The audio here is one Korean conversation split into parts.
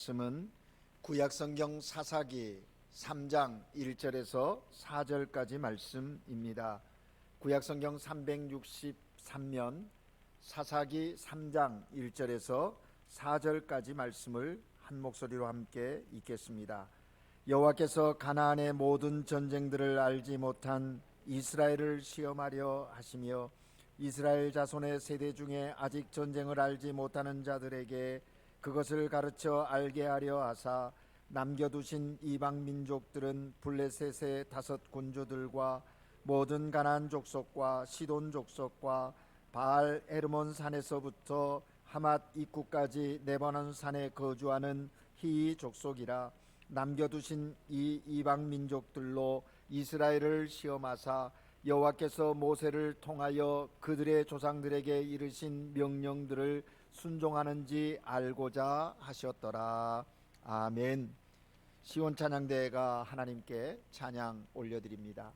말씀은 구약성경 사사기 3장 1절에서 4절까지 말씀입니다. 구약성경 363면 사사기 3장 1절에서 4절까지 말씀을 한 목소리로 함께 읽겠습니다. 여호와께서 가나안의 모든 전쟁들을 알지 못한 이스라엘을 시험하려 하시며 이스라엘 자손의 세대 중에 아직 전쟁을 알지 못하는 자들에게 그것을 가르쳐 알게 하려 하사 남겨두신 이방 민족들은 블레셋의 5 군주들과 모든 가나안 족속과 시돈 족속과 바알 헤르몬 산에서부터 하맛 입구까지 레바논 산에 거주하는 히위 족속이라. 남겨두신 이 이방 민족들로 이스라엘을 시험하사 여호와께서 모세를 통하여 그들의 조상들에게 이르신 명령들을 순종하는지 알고자 하셨더라. 아멘. 시온 찬양대회가 하나님께 찬양 올려드립니다.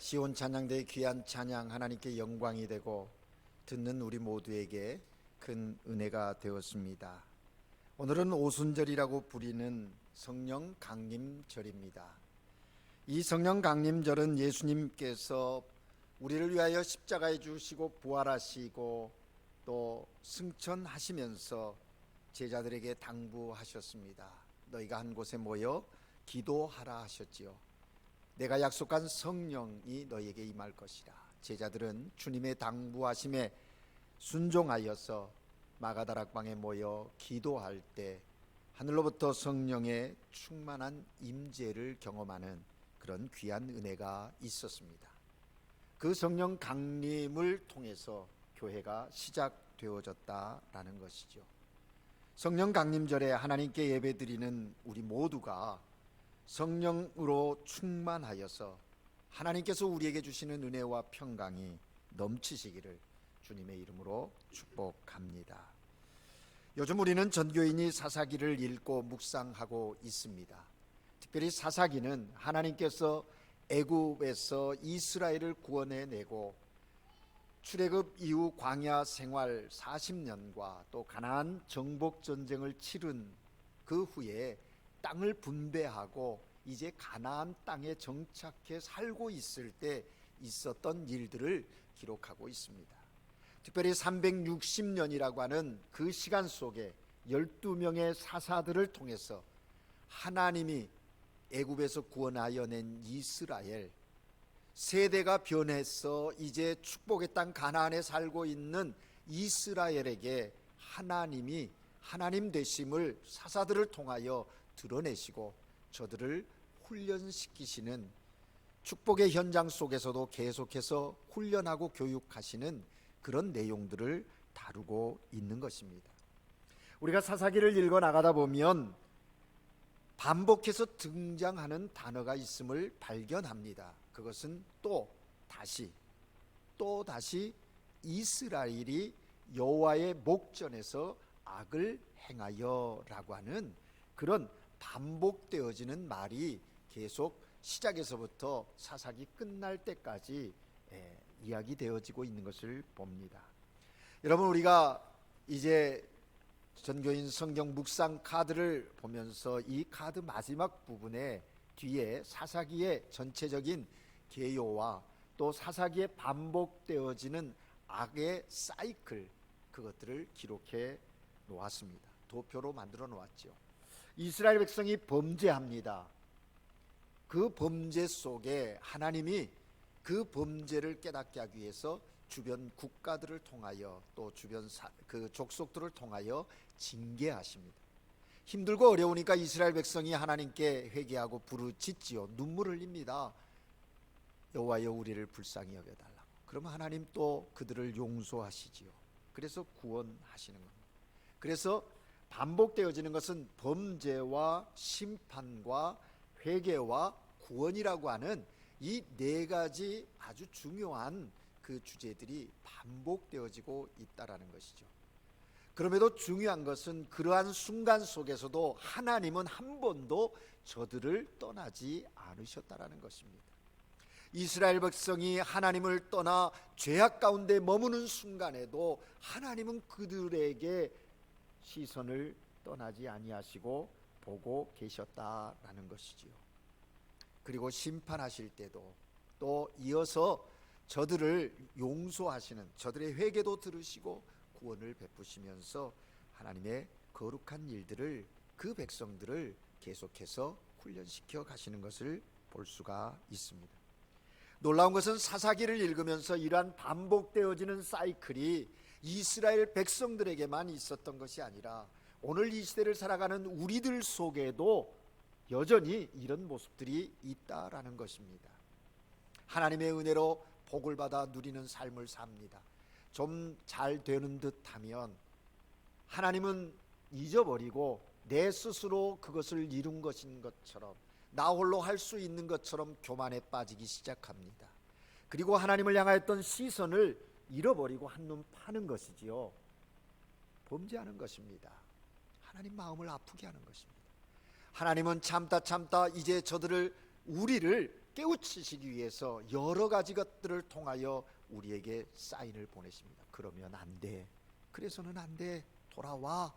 시온 찬양대의 귀한 찬양 하나님께 영광이 되고 듣는 우리 모두에게 큰 은혜가 되었습니다. 오늘은 오순절이라고 부리는 성령 강림절입니다. 이 성령 강림절은 예수님께서 우리를 위하여 십자가에 죽으시고 부활하시고 또 승천하시면서 제자들에게 당부하셨습니다. 너희가 한 곳에 모여 기도하라 하셨지요. 내가 약속한 성령이 너희에게 임할 것이라. 제자들은 주님의 당부하심에 순종하여서 마가다락방에 모여 기도할 때 하늘로부터 성령의 충만한 임재를 경험하는 그런 귀한 은혜가 있었습니다. 그 성령 강림을 통해서 교회가 시작되어졌다라는 것이죠. 성령 강림절에 하나님께 예배드리는 우리 모두가 성령으로 충만하여서 하나님께서 우리에게 주시는 은혜와 평강이 넘치시기를 주님의 이름으로 축복합니다. 요즘 우리는 전교인이 사사기를 읽고 묵상하고 있습니다. 특별히 사사기는 하나님께서 애굽에서 이스라엘을 구원해내고 출애굽 이후 광야 생활 40년과 또 가나안 정복 전쟁을 치른 그 후에 땅을 분배하고 이제 가나안 땅에 정착해 살고 있을 때 있었던 일들을 기록하고 있습니다. 특별히 360년이라고 하는 그 시간 속에 12명의 사사들을 통해서 하나님이 애굽에서 구원하여 낸 이스라엘, 세대가 변해서 이제 축복의 땅 가나안에 살고 있는 이스라엘에게 하나님이 하나님 되심을 사사들을 통하여 드러내시고 저들을 훈련시키시는 축복의 현장 속에서도 계속해서 훈련하고 교육하시는 그런 내용들을 다루고 있는 것입니다. 우리가 사사기를 읽어 나가다 보면 반복해서 등장하는 단어가 있음을 발견합니다. 그것은 또 다시 이스라엘이 여호와의 목전에서 악을 행하여라고 하는 그런 반복되어지는 말이 계속 시작에서부터 사사기 끝날 때까지 이야기되어지고 있는 것을 봅니다. 여러분, 우리가 이제 전교인 성경 묵상 카드를 보면서 이 카드 마지막 부분에 뒤에 사사기의 전체적인 개요와 또 사사기에 반복되어지는 악의 사이클, 그것들을 기록해 놓았습니다. 도표로 만들어 놓았죠. 이스라엘 백성이 범죄합니다. 그 범죄 속에 하나님이 그 범죄를 깨닫게 하기 위해서 주변 국가들을 통하여 또 주변 그 족속들을 통하여 징계하십니다. 힘들고 어려우니까 이스라엘 백성이 하나님께 회개하고 부르짖지요. 눈물을 흘립니다. 여호와여, 우리를 불쌍히 여겨달라고. 그러면 하나님 또 그들을 용서하시지요. 그래서 구원하시는 겁니다. 그래서 반복되어지는 것은 범죄와 심판과 회개와 구원이라고 하는 이 네 가지 아주 중요한 그 주제들이 반복되어지고 있다라는 것이죠. 그럼에도 중요한 것은 그러한 순간 속에서도 하나님은 한 번도 저들을 떠나지 않으셨다라는 것입니다. 이스라엘 백성이 하나님을 떠나 죄악 가운데 머무는 순간에도 하나님은 그들에게 시선을 떠나지 아니하시고 보고 계셨다라는 것이지요. 그리고 심판하실 때도 또 이어서 저들을 용서하시는, 저들의 회개도 들으시고 구원을 베푸시면서 하나님의 거룩한 일들을, 그 백성들을 계속해서 훈련시켜 가시는 것을 볼 수가 있습니다. 놀라운 것은 사사기를 읽으면서 이러한 반복되어지는 사이클이 이스라엘 백성들에게만 있었던 것이 아니라 오늘 이 시대를 살아가는 우리들 속에도 여전히 이런 모습들이 있다라는 것입니다. 하나님의 은혜로 복을 받아 누리는 삶을 삽니다. 좀 잘 되는 듯 하면 하나님은 잊어버리고 내 스스로 그것을 이룬 것인 것처럼, 나 홀로 할 수 있는 것처럼 교만에 빠지기 시작합니다. 그리고 하나님을 향하였던 시선을 잃어버리고 한눈 파는 것이지요. 범죄하는 것입니다. 하나님 마음을 아프게 하는 것입니다. 하나님은 참다 이제 우리를 깨우치시기 위해서 여러 가지 것들을 통하여 우리에게 사인을 보내십니다. 그러면 안 돼. 그래서는 안 돼. 돌아와.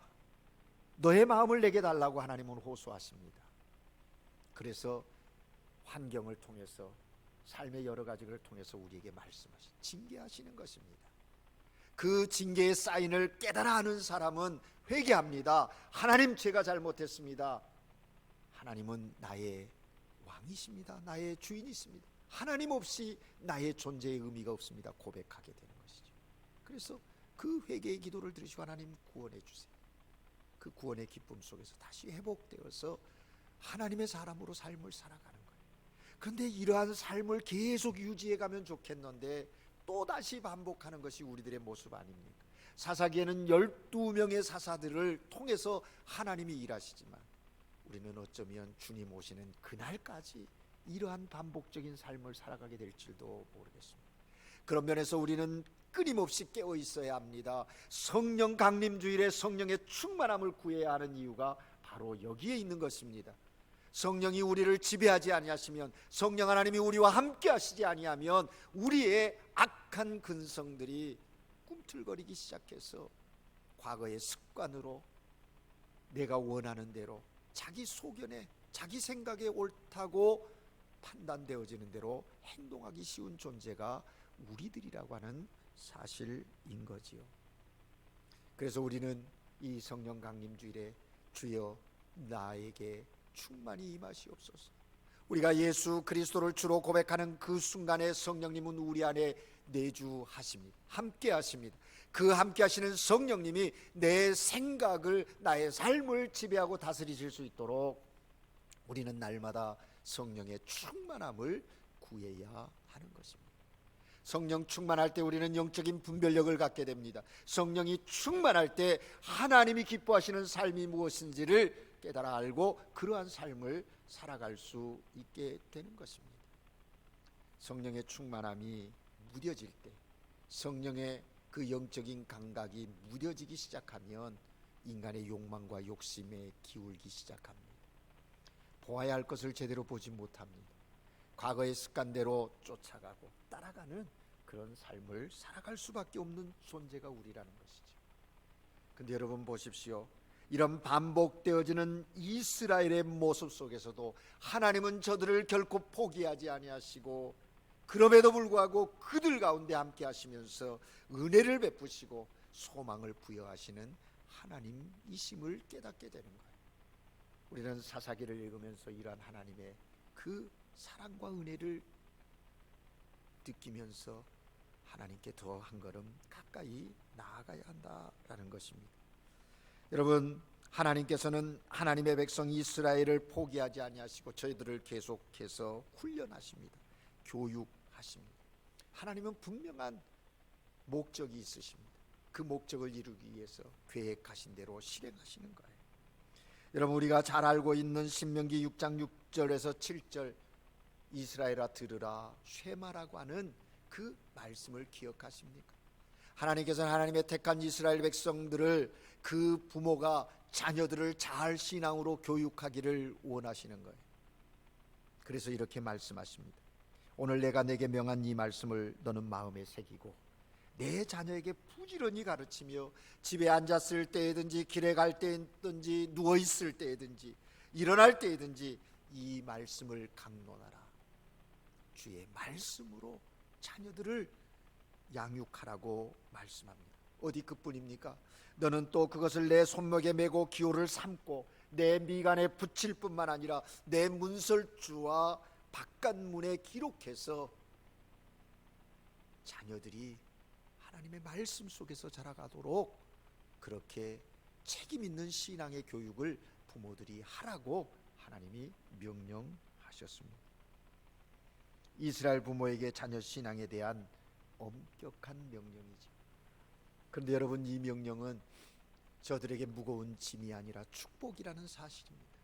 너의 마음을 내게 달라고 하나님은 호소하십니다. 그래서 환경을 통해서, 삶의 여러 가지를 통해서 우리에게 말씀하시, 징계하시는 것입니다. 그 징계의 사인을 깨달아 하는 사람은 회개합니다. 하나님, 제가 잘못했습니다. 하나님은 나의 왕이십니다. 나의 주인이십니다. 하나님 없이 나의 존재의 의미가 없습니다. 고백하게 되는 것이죠. 그래서 그 회개의 기도를 들으시고 하나님 구원해 주세요. 그 구원의 기쁨 속에서 다시 회복되어서 하나님의 사람으로 삶을 살아가는 거예요. 그런데 이러한 삶을 계속 유지해 가면 좋겠는데 또다시 반복하는 것이 우리들의 모습 아닙니까? 사사기에는 12명의 사사들을 통해서 하나님이 일하시지만 우리는 어쩌면 주님 오시는 그날까지 이러한 반복적인 삶을 살아가게 될지도 모르겠습니다. 그런 면에서 우리는 끊임없이 깨어 있어야 합니다. 성령 강림 주일에 성령의 충만함을 구해야 하는 이유가 바로 여기에 있는 것입니다. 성령이 우리를 지배하지 아니하시면, 성령 하나님이 우리와 함께 하시지 아니하면 우리의 악한 근성들이 꿈틀거리기 시작해서 과거의 습관으로 내가 원하는 대로 자기 소견에, 자기 생각에 옳다고 판단되어지는 대로 행동하기 쉬운 존재가 우리들이라고 하는 사실인 거지요. 그래서 우리는 이 성령 강림 주일에 주여 나에게 충만히 임하시옵소서. 우리가 예수 그리스도를 주로 고백하는 그 순간에 성령님은 우리 안에 내주하십니다. 함께 하십니다. 그 함께 하시는 성령님이 내 생각을, 나의 삶을 지배하고 다스리실 수 있도록 우리는 날마다 성령의 충만함을 구해야 하는 것입니다. 성령 충만할 때 우리는 영적인 분별력을 갖게 됩니다. 성령이 충만할 때 하나님이 기뻐하시는 삶이 무엇인지를 깨달아 알고 그러한 삶을 살아갈 수 있게 되는 것입니다. 성령의 충만함이 무뎌질 때, 성령의 그 영적인 감각이 무뎌지기 시작하면 인간의 욕망과 욕심에 기울기 시작합니다. 보아야 할 것을 제대로 보지 못합니다. 과거의 습관대로 쫓아가고 따라가는 그런 삶을 살아갈 수밖에 없는 존재가 우리라는 것이죠. 근데 여러분 보십시오. 이런 반복되어지는 이스라엘의 모습 속에서도 하나님은 저들을 결코 포기하지 아니하시고 그럼에도 불구하고 그들 가운데 함께 하시면서 은혜를 베푸시고 소망을 부여하시는 하나님이심을 깨닫게 되는 거예요. 우리는 사사기를 읽으면서 이러한 하나님의 그 사랑과 은혜를 느끼면서 하나님께 더 한 걸음 가까이 나아가야 한다라는 것입니다. 여러분, 하나님께서는 하나님의 백성 이스라엘을 포기하지 아니하시고 저희들을 계속해서 훈련하십니다. 교육하십니다. 하나님은 분명한 목적이 있으십니다. 그 목적을 이루기 위해서 계획하신 대로 실행하시는 거예요. 여러분, 우리가 잘 알고 있는 신명기 6장 6절에서 7절 이스라엘아 들으라 쉐마라고 하는 그 말씀을 기억하십니까? 하나님께서는 하나님의 택한 이스라엘 백성들을 그 부모가 자녀들을 잘 신앙으로 교육하기를 원하시는 거예요. 그래서 이렇게 말씀하십니다. 오늘 내가 내게 명한 이 말씀을 너는 마음에 새기고 내 자녀에게 부지런히 가르치며 집에 앉았을 때든지 길에 갈 때든지 누워있을 때든지 일어날 때든지 이 말씀을 강론하라. 주의 말씀으로 자녀들을 양육하라고 말씀합니다. 어디 그뿐입니까? 너는 또 그것을 내 손목에 메고 기호를 삼고 내 미간에 붙일 뿐만 아니라 내 문설주와 바깥문에 기록해서 자녀들이 하나님의 말씀 속에서 자라가도록 그렇게 책임 있는 신앙의 교육을 부모들이 하라고 하나님이 명령하셨습니다. 이스라엘 부모에게 자녀 신앙에 대한 엄격한 명령이죠. 그런데 여러분, 이 명령은 저들에게 무거운 짐이 아니라 축복이라는 사실입니다.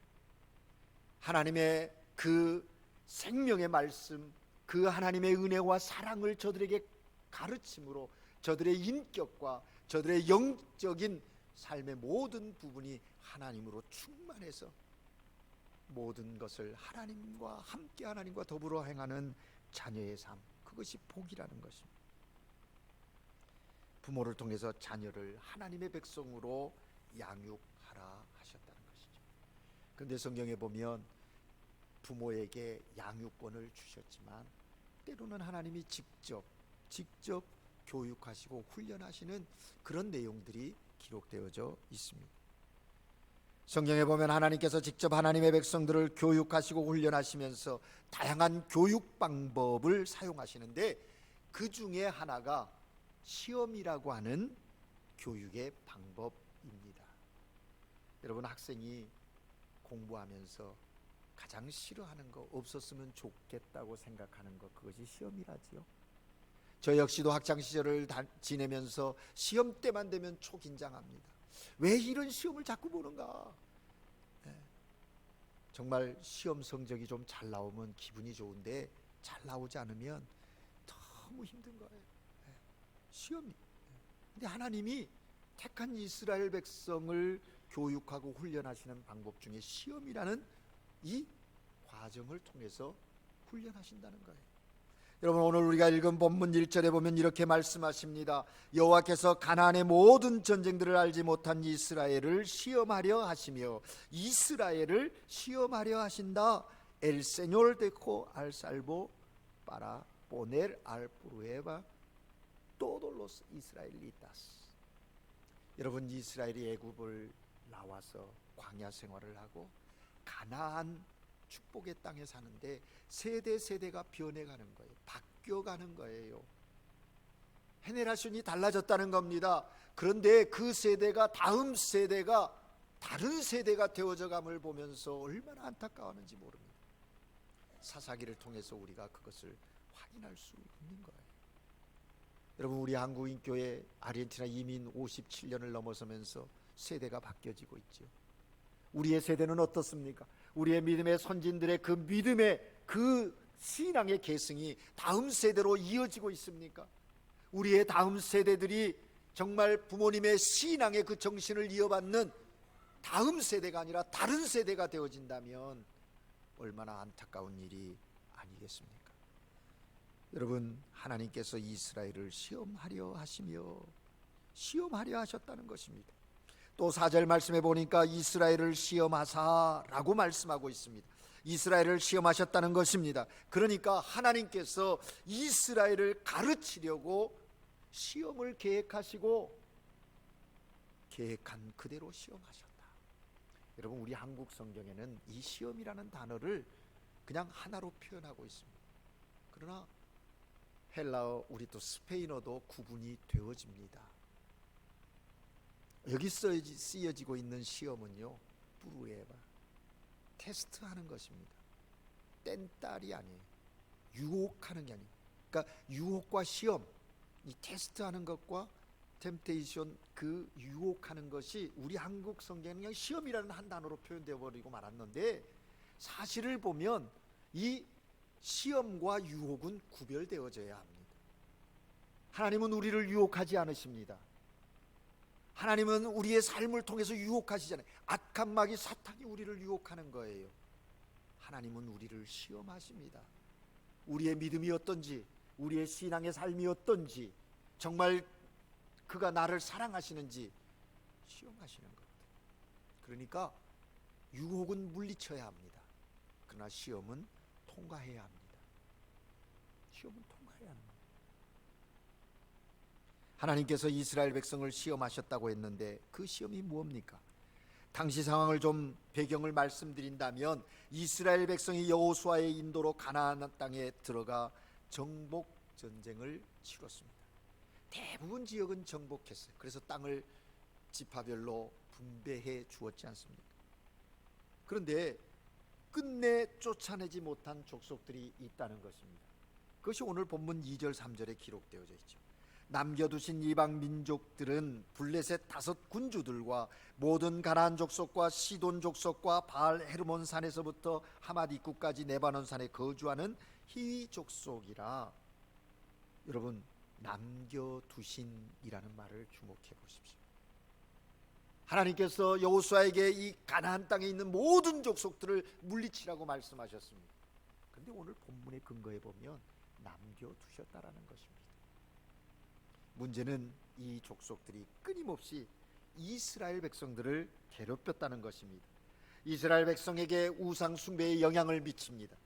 하나님의 그 생명의 말씀, 그 하나님의 은혜와 사랑을 저들에게 가르침으로 저들의 인격과 저들의 영적인 삶의 모든 부분이 하나님으로 충만해서 모든 것을 하나님과 함께 하나님과 더불어 행하는 자녀의 삶, 그것이 복이라는 것입니다. 부모를 통해서 자녀를 하나님의 백성으로 양육하라 하셨다는 것이죠. 그런데 성경에 보면 부모에게 양육권을 주셨지만 때로는 하나님이 직접 교육하시고 훈련하시는 그런 내용들이 기록되어져 있습니다. 성경에 보면 하나님께서 직접 하나님의 백성들을 교육하시고 훈련하시면서 다양한 교육 방법을 사용하시는데 그 중에 하나가 시험이라고 하는 교육의 방법입니다. 여러분, 학생이 공부하면서 가장 싫어하는 거, 없었으면 좋겠다고 생각하는 것, 그것이 시험이라지요. 저 역시도 학창 시절을 지내면서 시험 때만 되면 초긴장합니다. 왜 이런 시험을 자꾸 보는가? 정말 시험 성적이 좀 잘 나오면 기분이 좋은데 잘 나오지 않으면 너무 힘든 거예요. 시험이. 근데 하나님이 택한 이스라엘 백성을 교육하고 훈련하시는 방법 중에 시험이라는 이 과정을 통해서 훈련하신다는 거예요. 여러분, 오늘 우리가 읽은 본문 1절에 보면 이렇게 말씀하십니다. 여호와께서 가나안의 모든 전쟁들을 알지 못한 이스라엘을 시험하려 하시며 이스라엘을 시험하려 하신다. El Señor dejó al salvo para poner al prueba todos los israelitas. 여러분, 이스라엘이 애굽을 나와서 광야 생활을 하고 가나안 축복의 땅에 사는데 세대가 변해가는 거예요. 바뀌어가는 거예요. 헤네라션이 달라졌다는 겁니다. 그런데 그 세대가 다음 세대가 다른 세대가 되어져감을 보면서 얼마나 안타까워하는지 모릅니다. 사사기를 통해서 우리가 그것을 확인할 수 있는 거예요. 여러분, 우리 한국인교회 아르헨티나 이민 57년을 넘어서면서 세대가 바뀌어지고 있죠. 우리의 세대는 어떻습니까? 우리의 믿음의 선진들의 그 믿음의 그 신앙의 계승이 다음 세대로 이어지고 있습니까? 우리의 다음 세대들이 정말 부모님의 신앙의 그 정신을 이어받는 다음 세대가 아니라 다른 세대가 되어진다면 얼마나 안타까운 일이 아니겠습니까? 여러분, 하나님께서 이스라엘을 시험하려 하셨다는 것입니다. 또 4절 말씀해 보니까 이스라엘을 시험하사라고 말씀하고 있습니다. 이스라엘을 시험하셨다는 것입니다. 그러니까 하나님께서 이스라엘을 가르치려고 시험을 계획하시고 계획한 그대로 시험하셨다. 여러분, 우리 한국 성경에는 이 시험이라는 단어를 그냥 하나로 표현하고 있습니다. 그러나 헬라어, 우리 또 스페인어도 구분이 되어집니다. 여기 쓰여지고 있는 시험은요, 뿌르에바, 테스트하는 것입니다. 뗀딸이 아니에요. 유혹하는 게 아니에요. 그러니까 유혹과 시험, 이 테스트하는 것과 템테이션, 그 유혹하는 것이 우리 한국 성경은 그냥 시험이라는 한 단어로 표현되어 버리고 말았는데, 사실을 보면 이 시험과 유혹은 구별되어져야 합니다. 하나님은 우리를 유혹하지 않으십니다. 하나님은 우리의 삶을 통해서 유혹하시잖아요. 악한 마귀 사탄이 우리를 유혹하는 거예요. 하나님은 우리를 시험하십니다. 우리의 믿음이 어떤지, 우리의 신앙의 삶이 어떤지, 정말 그가 나를 사랑하시는지 시험하시는 것. 그러니까 유혹은 물리쳐야 합니다. 그러나 시험은 통과해야 합니다. 시험은 통과해야 합니다. 하나님께서 이스라엘 백성을 시험하셨다고 했는데 그 시험이 무엇입니까? 당시 상황을 좀 배경을 말씀드린다면 이스라엘 백성이 여호수아의 인도로 가나안 땅에 들어가 정복 전쟁을 치렀습니다. 대부분 지역은 정복했어요. 그래서 땅을 지파별로 분배해 주었지 않습니까? 그런데 끝내 쫓아내지 못한 족속들이 있다는 것입니다. 그것이 오늘 본문 2절 3절에 기록되어져 있죠. 남겨두신 이방 민족들은 블레셋 5 군주들과 모든 가나안 족속과 시돈 족속과 바알 헤르몬 산에서부터 하맛 입구까지 레바논 산에 거주하는 히위 족속이라. 여러분, 남겨두신이라는 말을 주목해 보십시오. 하나님께서 여호수아에게 이 가나안 땅에 있는 모든 족속들을 물리치라고 말씀하셨습니다. 그런데 오늘 본문의 근거에 보면 남겨두셨다라는 것입니다. 문제는 이 족속들이 끊임없이 이스라엘 백성들을 괴롭혔다는 것입니다. 이스라엘 백성에게 우상 숭배에 영향을 미칩니다.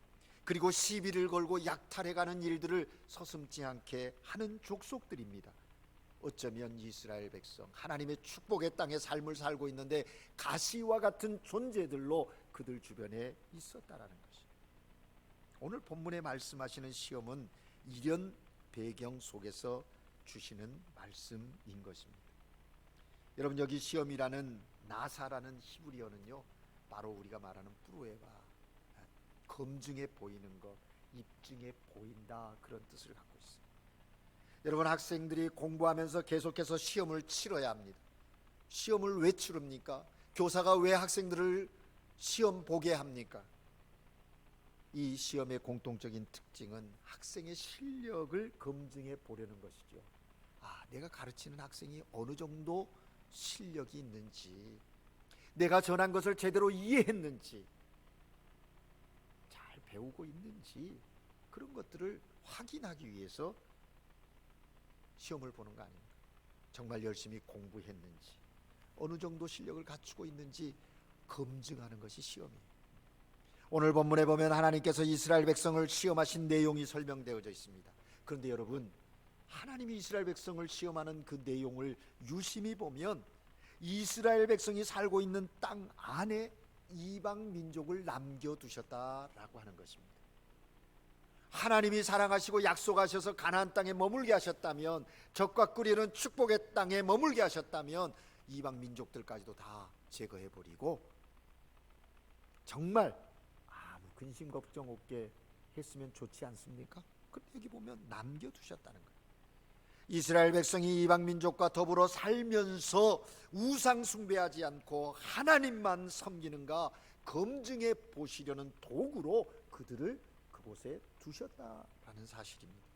그리고 시비를 걸고 약탈해가는 일들을 서슴지 않게 하는 족속들입니다. 어쩌면 이스라엘 백성, 하나님의 축복의 땅에 삶을 살고 있는데 가시와 같은 존재들로 그들 주변에 있었다라는 것입니다. 오늘 본문에 말씀하시는 시험은 이런 배경 속에서 주시는 말씀인 것입니다. 여러분, 여기 시험이라는 나사라는 히브리어는요, 바로 우리가 말하는 뿌루에바, 검증해 보이는 것, 입증해 보인다, 그런 뜻을 갖고 있습니다. 여러분, 학생들이 공부하면서 계속해서 시험을 치러야 합니다. 시험을 왜 치릅니까? 교사가 왜 학생들을 시험 보게 합니까? 이 시험의 공통적인 특징은 학생의 실력을 검증해 보려는 것이죠. 내가 가르치는 학생이 어느 정도 실력이 있는지, 내가 전한 것을 제대로 이해했는지, 잘 배우고 있는지, 그런 것들을 확인하기 위해서 시험을 보는 거 아닙니까? 정말 열심히 공부했는지, 어느 정도 실력을 갖추고 있는지 검증하는 것이 시험이에요. 오늘 본문에 보면 하나님께서 이스라엘 백성을 시험하신 내용이 설명되어져 있습니다. 그런데 여러분, 하나님이 이스라엘 백성을 시험하는 그 내용을 유심히 보면 이스라엘 백성이 살고 있는 땅 안에 이방 민족을 남겨두셨다라고 하는 것입니다. 하나님이 사랑하시고 약속하셔서 가나안 땅에 머물게 하셨다면, 적과 꿀이는 축복의 땅에 머물게 하셨다면 이방 민족들까지도 다 제거해버리고 정말 아무 근심 걱정 없게 했으면 좋지 않습니까? 그런데 여기 보면 남겨두셨다는 거예요. 이스라엘 백성이 이방 민족과 더불어 살면서 우상 숭배하지 않고 하나님만 섬기는가 검증해 보시려는 도구로 그들을 그곳에 두셨다라는 사실입니다.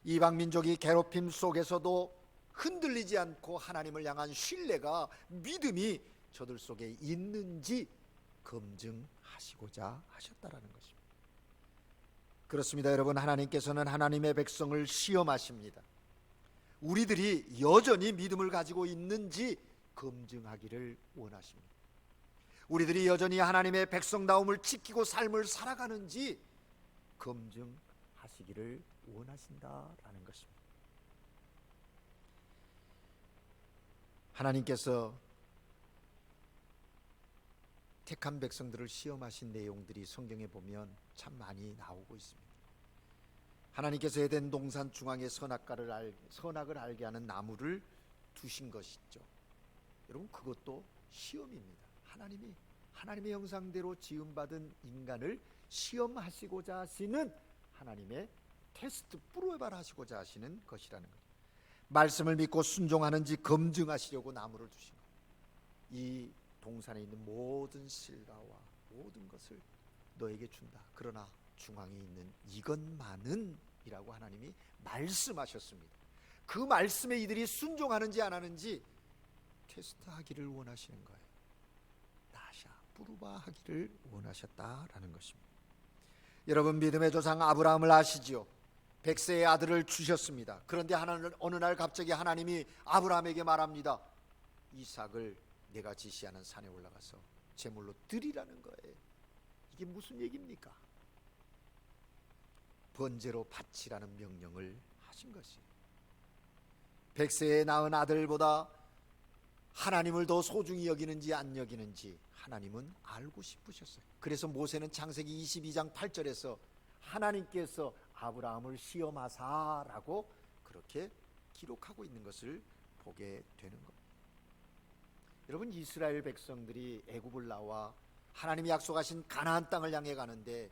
이방 민족이 괴롭힘 속에서도 흔들리지 않고 하나님을 향한 신뢰가, 믿음이 저들 속에 있는지 검증하시고자 하셨다라는 것입니다. 그렇습니다. 여러분, 하나님께서는 하나님의 백성을 시험하십니다. 우리들이 여전히 믿음을 가지고 있는지 검증하기를 원하십니다. 우리들이 여전히 하나님의 백성다움을 지키고 삶을 살아가는지 검증하시기를 원하신다라는 것입니다. 하나님께서 택한 백성들을 시험하신 내용들이 성경에 보면 참 많이 나오고 있습니다. 하나님께서 에덴 동산 중앙에 선악을 알게 하는 나무를 두신 것이죠. 여러분, 그것도 시험입니다. 하나님의 형상대로 지음받은 인간을 시험하시고자 하시는 하나님의 테스트, 프로에바를 하시고자 하시는 것이라는 거죠. 말씀을 믿고 순종하는지 검증하시려고 나무를 두신 거예요. 이 동산에 있는 모든 실과와 모든 것을 너에게 준다. 그러나 중앙에 있는 이것만은 이라고 하나님이 말씀하셨습니다. 그 말씀에 이들이 순종하는지 안 하는지 테스트하기를 원하시는 거예요. 나샤 뿌르바 하기를 원하셨다라는 것입니다. 여러분, 믿음의 조상 아브라함을 아시지요? 100세의 아들을 주셨습니다. 그런데 어느 날 갑자기 하나님이 아브라함에게 말합니다. 이삭을 내가 지시하는 산에 올라가서 제물로 드리라는 거예요. 이게 무슨 얘기입니까? 번제로 바치라는 명령을 하신 것이에요. 100세에 낳은 아들보다 하나님을 더 소중히 여기는지 안 여기는지 하나님은 알고 싶으셨어요. 그래서 모세는 창세기 22장 8절에서 하나님께서 아브라함을 시험하사라고 그렇게 기록하고 있는 것을 보게 되는 겁니다. 여러분, 이스라엘 백성들이 애굽을 나와 하나님이 약속하신 가나안 땅을 향해 가는데,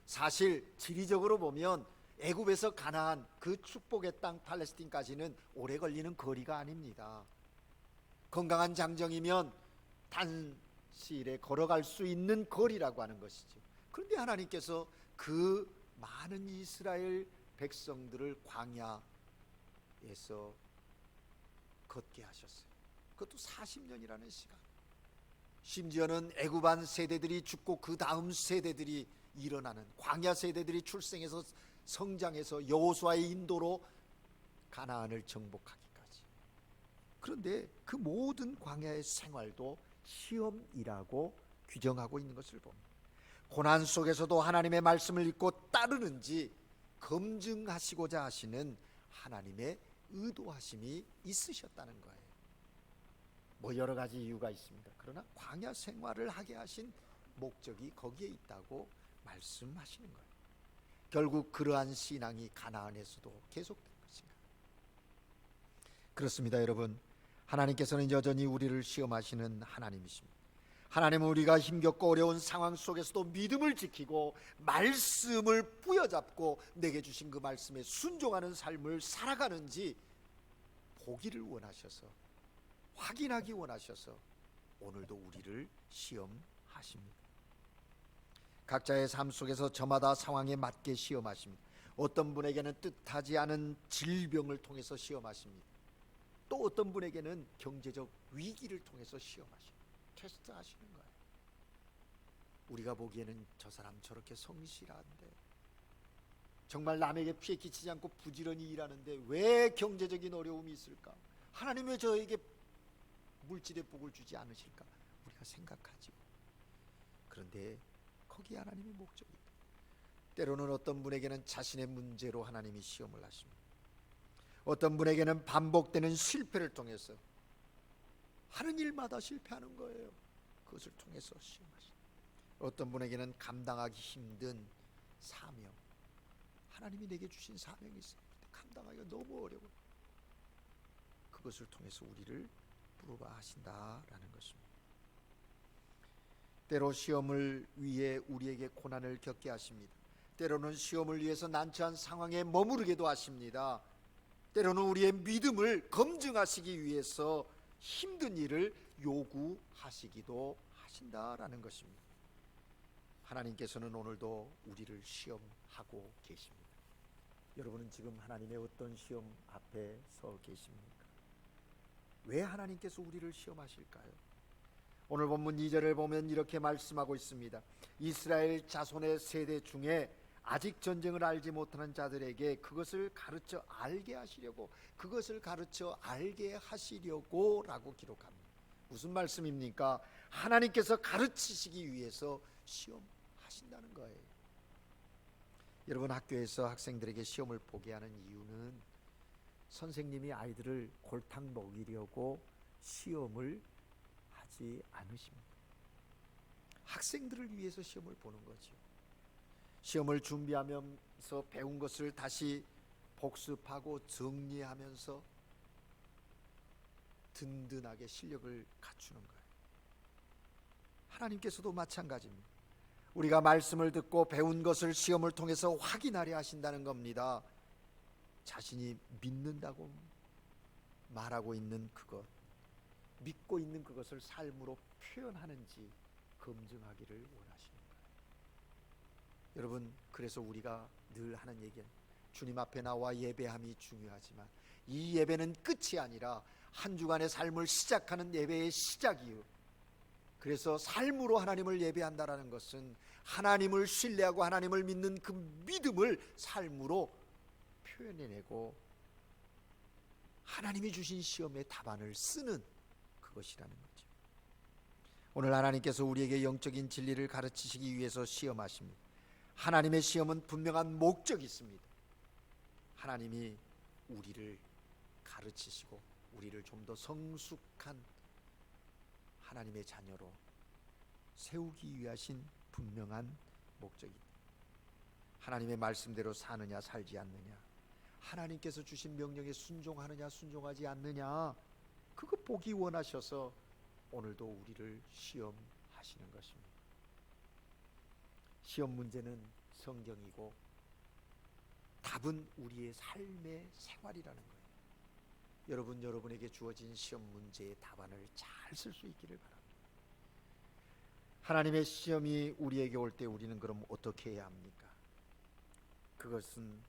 사실 지리적으로 보면 애굽에서 가나안 그 축복의 땅 팔레스틴까지는 오래 걸리는 거리가 아닙니다. 건강한 장정이면 단시일에 걸어갈 수 있는 거리라고 하는 것이죠. 그런데 하나님께서 그 많은 이스라엘 백성들을 광야에서 걷게 하셨어요. 그것도 40년이라는 시간. 심지어는 애굽한 세대들이 죽고 그 다음 세대들이 일어나는 광야 세대들이 출생해서 성장해서 여호수아의 인도로 가나안을 정복하기까지. 그런데 그 모든 광야의 생활도 시험이라고 규정하고 있는 것을 봅니다. 고난 속에서도 하나님의 말씀을 읽고 따르는지 검증하시고자 하시는 하나님의 의도하심이 있으셨다는 거예요. 뭐 여러 가지 이유가 있습니다. 그러나 광야 생활을 하게 하신 목적이 거기에 있다고 말씀하시는 거예요. 결국 그러한 신앙이 가나안에서도 계속된 것인가? 그렇습니다, 여러분. 하나님께서는 여전히 우리를 시험하시는 하나님이십니다. 하나님은 우리가 힘겹고 어려운 상황 속에서도 믿음을 지키고 말씀을 부여잡고 내게 주신 그 말씀에 순종하는 삶을 살아가는지 보기를 원하셔서, 확인하기 원하셔서 오늘도 우리를 시험하십니다. 각자의 삶 속에서 저마다 상황에 맞게 시험하십니다. 어떤 분에게는 뜻하지 않은 질병을 통해서 시험하십니다. 또 어떤 분에게는 경제적 위기를 통해서 시험하십니다. 테스트하시는 거예요. 우리가 보기에는 저 사람 저렇게 성실한데, 정말 남에게 피해 끼치지 않고 부지런히 일하는데 왜 경제적인 어려움이 있을까? 하나님 왜 저에게 물질의 복을 주지 않으실까? 우리가 생각하죠. 그런데 거기에 하나님의 목적이 있다. 때로는 어떤 분에게는 자신의 문제로 하나님이 시험을 하십니다. 어떤 분에게는 반복되는 실패를 통해서 하는 일마다 실패하는 거예요. 그것을 통해서 시험하십니다. 어떤 분에게는 감당하기 힘든 사명, 하나님이 내게 주신 사명이 있어요. 감당하기가 너무 어려워요. 그것을 통해서 우리를 부르바하신다라는 것입니다. 때로 시험을 위해 우리에게 고난을 겪게 하십니다. 때로는 시험을 위해서 난처한 상황에 머무르게도 하십니다. 때로는 우리의 믿음을 검증하시기 위해서 힘든 일을 요구하시기도 하신다라는 것입니다. 하나님께서는 오늘도 우리를 시험하고 계십니다. 여러분은 지금 하나님의 어떤 시험 앞에 서 계십니까? 왜 하나님께서 우리를 시험하실까요? 오늘 본문 2절을 보면 이렇게 말씀하고 있습니다. 이스라엘 자손의 세대 중에 아직 전쟁을 알지 못하는 자들에게 그것을 가르쳐 알게 하시려고, 그것을 가르쳐 알게 하시려고 라고 기록합니다. 무슨 말씀입니까? 하나님께서 가르치시기 위해서 시험하신다는 거예요. 여러분, 학교에서 학생들에게 시험을 보게 하는 이유는 선생님이 아이들을 골탕 먹이려고 시험을 하지 않으십니다. 학생들을 위해서 시험을 보는 거죠. 시험을 준비하면서 배운 것을 다시 복습하고 정리하면서 든든하게 실력을 갖추는 거예요. 하나님께서도 마찬가지입니다. 우리가 말씀을 듣고 배운 것을 시험을 통해서 확인하려 하신다는 겁니다. 자신이 믿는다고 말하고 있는 그것, 믿고 있는 그것을 삶으로 표현하는지 검증하기를 원하시는 거예요. 여러분, 그래서 우리가 늘 하는 얘기는 주님 앞에 나와 예배함이 중요하지만 이 예배는 끝이 아니라 한 주간의 삶을 시작하는 예배의 시작이요. 그래서 삶으로 하나님을 예배한다라는 것은 하나님을 신뢰하고 하나님을 믿는 그 믿음을 삶으로 표현해내고 하나님이 주신 시험의 답안을 쓰는 그것이라는 거죠. 오늘 하나님께서 우리에게 영적인 진리를 가르치시기 위해서 시험하십니다. 하나님의 시험은 분명한 목적이 있습니다. 하나님이 우리를 가르치시고 우리를 좀 더 성숙한 하나님의 자녀로 세우기 위하신 분명한 목적입니다. 하나님의 말씀대로 사느냐 살지 않느냐, 하나님께서 주신 명령에 순종하느냐 순종하지 않느냐, 그거 보기 원하셔서 오늘도 우리를 시험하시는 것입니다. 시험 문제는 성경이고 답은 우리의 삶의 생활이라는 거예요. 여러분, 여러분에게 주어진 시험 문제의 답안을 잘 쓸 수 있기를 바랍니다. 하나님의 시험이 우리에게 올 때 우리는 그럼 어떻게 해야 합니까? 그것은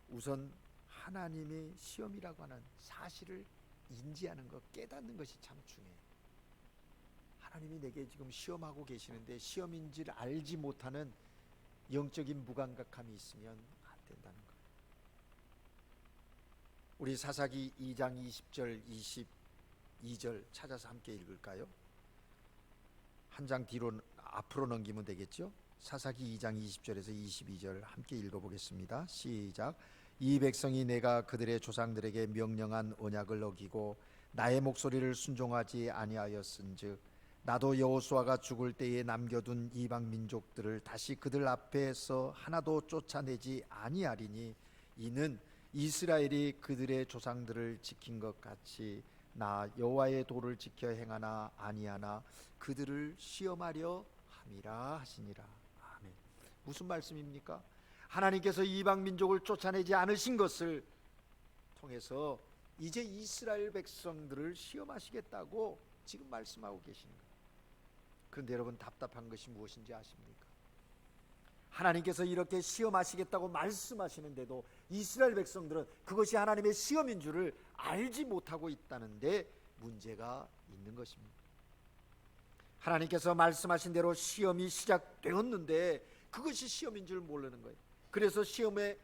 우선 하나님의 시험이라고 하는 사실을 인지하는 것, 깨닫는 것이 참 중요해요. 하나님이 내게 지금 시험하고 계시는데 시험인지를 알지 못하는 영적인 무감각함이 있으면 안 된다는 거예요. 우리 사사기 2장 20절 22절 찾아서 함께 읽을까요? 한 장 뒤로 앞으로 넘기면 되겠죠? 사사기 2장 20절에서 22절 함께 읽어보겠습니다. 시작. 이 백성이 내가 그들의 조상들에게 명령한 언약을 어기고 나의 목소리를 순종하지 아니하였은즉 나도 여호수아가 죽을 때에 남겨둔 이방 민족들을 다시 그들 앞에서 하나도 쫓아내지 아니하리니 이는 이스라엘이 그들의 조상들을 지킨 것 같이 나 여호와의 도를 지켜 행하나 아니하나 그들을 시험하려 함이라 하시니라. 아멘. 무슨 말씀입니까? 하나님께서 이방 민족을 쫓아내지 않으신 것을 통해서 이제 이스라엘 백성들을 시험하시겠다고 지금 말씀하고 계시는 거예요. 그런데 여러분, 답답한 것이 무엇인지 아십니까? 하나님께서 이렇게 시험하시겠다고 말씀하시는데도 이스라엘 백성들은 그것이 하나님의 시험인 줄을 알지 못하고 있다는데 문제가 있는 것입니다. 하나님께서 말씀하신 대로 시험이 시작되었는데 그것이 시험인 줄 모르는 거예요. 그래서 시험에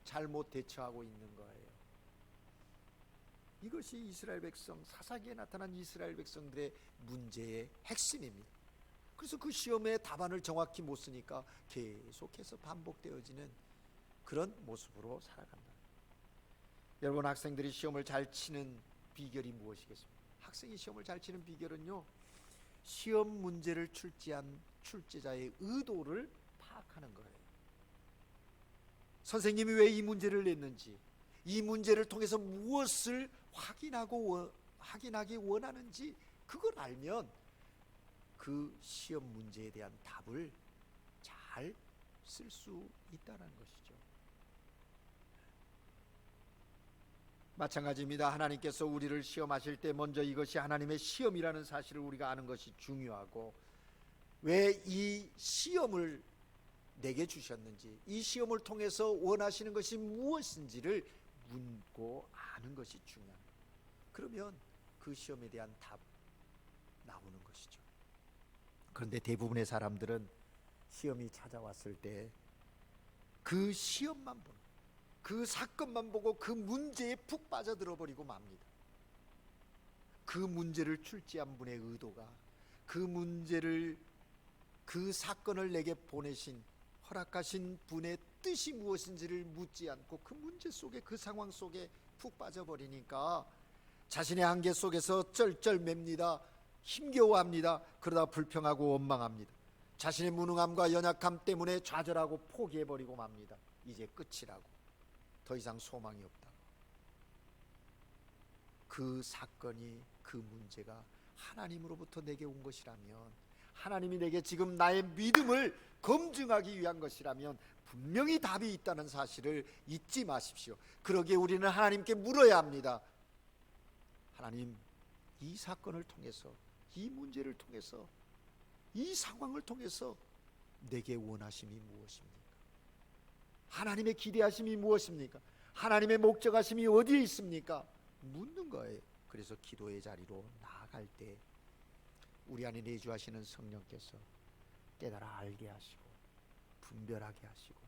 잘못 대처하고 있는 거예요. 이것이 이스라엘 백성, 사사기에 나타난 이스라엘 백성들의 문제의 핵심입니다. 그래서 그 시험의 답안을 정확히 못 쓰니까 계속해서 반복되어지는 그런 모습으로 살아간다. 여러분, 학생들이 시험을 잘 치는 비결이 무엇이겠습니까? 학생이 시험을 잘 치는 비결은요, 시험 문제를 출제한 출제자의 의도를 파악하는 거예요. 선생님이 왜 이 문제를 냈는지, 이 문제를 통해서 무엇을 확인하기 원하는지 그걸 알면 그 시험 문제에 대한 답을 잘 쓸 수 있다는 것이죠. 마찬가지입니다. 하나님께서 우리를 시험하실 때 먼저 이것이 하나님의 시험이라는 사실을 우리가 아는 것이 중요하고, 왜 이 시험을 내게 주셨는지, 이 시험을 통해서 원하시는 것이 무엇인지를 묻고 아는 것이 중요합니다. 그러면 그 시험에 대한 답 나오는 것이죠. 그런데 대부분의 사람들은 시험이 찾아왔을 때 그 시험만 보는, 그 사건만 보고 그 문제에 푹 빠져들어 버리고 맙니다. 그 문제를 출제한 분의 의도가, 그 사건을 내게 보내신, 허락하신 분의 뜻이 무엇인지를 묻지 않고 그 문제 속에, 그 상황 속에 푹 빠져버리니까 자신의 한계 속에서 쩔쩔맵니다. 힘겨워합니다. 그러다 불평하고 원망합니다. 자신의 무능함과 연약함 때문에 좌절하고 포기해버리고 맙니다. 이제 끝이라고, 더 이상 소망이 없다고. 그 사건이, 그 문제가 하나님으로부터 내게 온 것이라면, 하나님이 내게 지금 나의 믿음을 검증하기 위한 것이라면 분명히 답이 있다는 사실을 잊지 마십시오. 그러기에 우리는 하나님께 물어야 합니다. 하나님, 이 사건을 통해서, 이 문제를 통해서, 이 상황을 통해서 내게 원하심이 무엇입니까? 하나님의 기대하심이 무엇입니까? 하나님의 목적하심이 어디에 있습니까? 묻는 거예요. 그래서 기도의 자리로 나아갈 때 우리 안에 내주하시는 성령께서 깨달아 알게 하시고 분별하게 하시고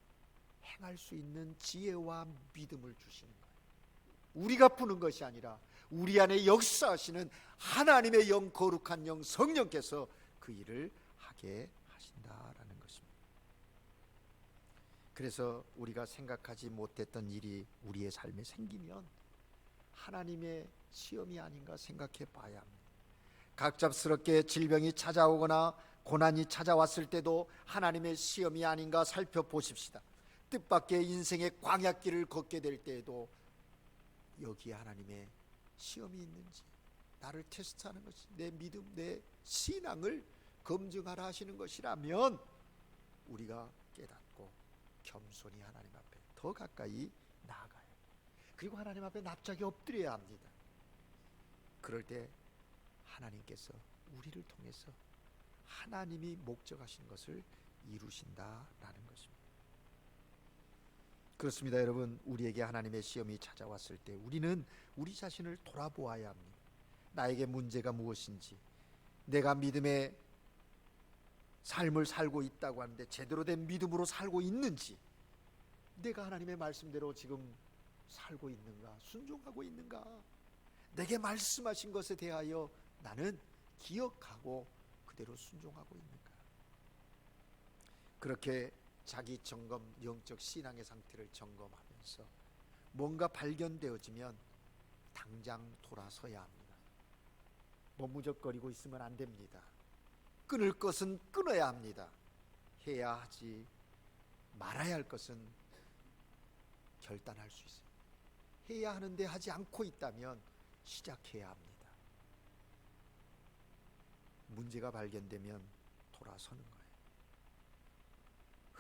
행할 수 있는 지혜와 믿음을 주시는 거예요. 우리가 푸는 것이 아니라 우리 안에 역사하시는 하나님의 영, 거룩한 영, 성령께서 그 일을 하게 하신다라는 것입니다. 그래서 우리가 생각하지 못했던 일이 우리의 삶에 생기면 하나님의 시험이 아닌가 생각해 봐야 합니다. 갑작스럽게 질병이 찾아오거나 고난이 찾아왔을 때도 하나님의 시험이 아닌가 살펴보십시다. 뜻밖의 인생의 광야길을 걷게 될 때에도 여기에 하나님의 시험이 있는지, 나를 테스트하는 것이, 내 믿음, 내 신앙을 검증하라 하시는 것이라면 우리가 깨닫고 겸손히 하나님 앞에 더 가까이 나아가요. 그리고 하나님 앞에 납작이 엎드려야 합니다. 그럴 때 하나님께서 우리를 통해서 하나님이 목적하신 것을 이루신다라는 것입니다. 그렇습니다. 여러분, 우리에게 하나님의 시험이 찾아왔을 때 우리는 우리 자신을 돌아보아야 합니다. 나에게 문제가 무엇인지, 내가 믿음의 삶을 살고 있다고 하는데 제대로 된 믿음으로 살고 있는지, 내가 하나님의 말씀대로 지금 살고 있는가, 순종하고 있는가, 내게 말씀하신 것에 대하여 나는 기억하고 그대로 순종하고 있는가. 그렇게 자기 점검, 영적 신앙의 상태를 점검하면서 뭔가 발견되어지면 당장 돌아서야 합니다. 머무적거리고 있으면 안 됩니다. 끊을 것은 끊어야 합니다. 해야 하지 말아야 할 것은 결단할 수 있어요. 해야 하는데 하지 않고 있다면 시작해야 합니다. 문제가 발견되면 돌아서는 거예요.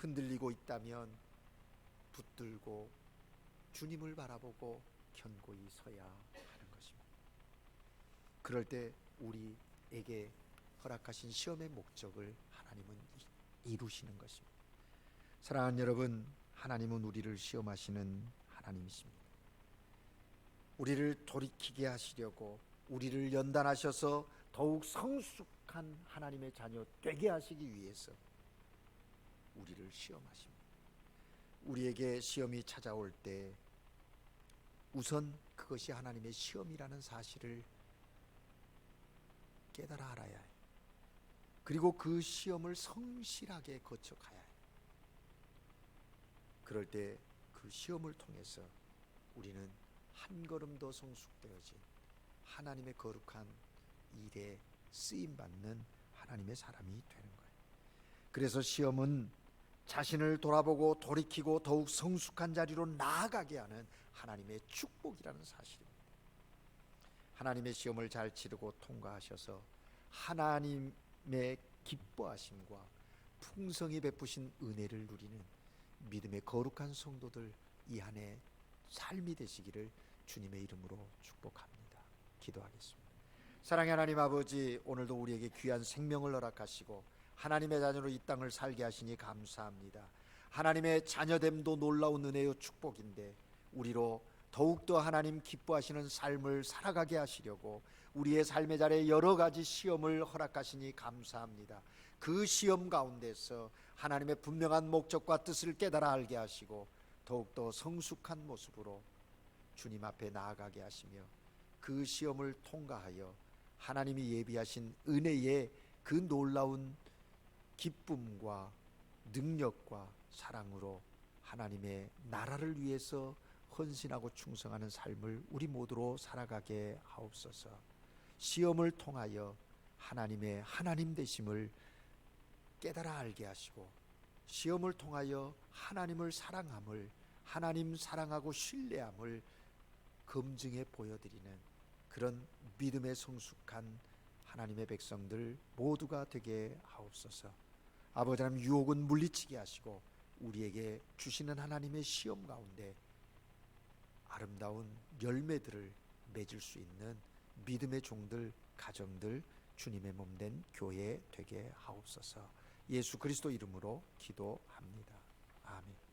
흔들리고 있다면 붙들고 주님을 바라보고 견고히 서야 하는 것입니다. 그럴 때 우리에게 허락하신 시험의 목적을 하나님은 이루시는 것입니다. 사랑하는 여러분, 하나님은 우리를 시험하시는 하나님이십니다. 우리를 돌이키게 하시려고, 우리를 연단하셔서 더욱 성숙한 하나님의 자녀 되게 하시기 위해서 우리를 시험하십니다. 우리에게 시험이 찾아올 때 우선 그것이 하나님의 시험이라는 사실을 깨달아 알아야 해요. 그리고 그 시험을 성실하게 거쳐가야 해요. 그럴 때 그 시험을 통해서 우리는 한 걸음 더 성숙되어진 하나님의 거룩한 일에 쓰임받는 하나님의 사람이 되는 거예요. 그래서 시험은 자신을 돌아보고 돌이키고 더욱 성숙한 자리로 나아가게 하는 하나님의 축복이라는 사실입니다. 하나님의 시험을 잘 치르고 통과하셔서 하나님의 기뻐하심과 풍성히 베푸신 은혜를 누리는 믿음의 거룩한 성도들 이 한 해 삶이 되시기를 주님의 이름으로 축복합니다. 기도하겠습니다. 사랑의 하나님 아버지, 오늘도 우리에게 귀한 생명을 허락하시고 하나님의 자녀로 이 땅을 살게 하시니 감사합니다. 하나님의 자녀됨도 놀라운 은혜요 축복인데 우리로 더욱더 하나님 기뻐하시는 삶을 살아가게 하시려고 우리의 삶의 자리에 여러 가지 시험을 허락하시니 감사합니다. 그 시험 가운데서 하나님의 분명한 목적과 뜻을 깨달아 알게 하시고 더욱더 성숙한 모습으로 주님 앞에 나아가게 하시며 그 시험을 통과하여 하나님이 예비하신 은혜의 그 놀라운 기쁨과 능력과 사랑으로 하나님의 나라를 위해서 헌신하고 충성하는 삶을 우리 모두로 살아가게 하옵소서. 시험을 통하여 하나님의 하나님 되심을 깨달아 알게 하시고 시험을 통하여 하나님을 사랑함을, 하나님 사랑하고 신뢰함을 검증해 보여드리는 그런 믿음의 성숙한 하나님의 백성들 모두가 되게 하옵소서. 아버지 하나님, 유혹은 물리치게 하시고 우리에게 주시는 하나님의 시험 가운데 아름다운 열매들을 맺을 수 있는 믿음의 종들, 가정들, 주님의 몸된 교회 되게 하옵소서. 예수 그리스도 이름으로 기도합니다. 아멘.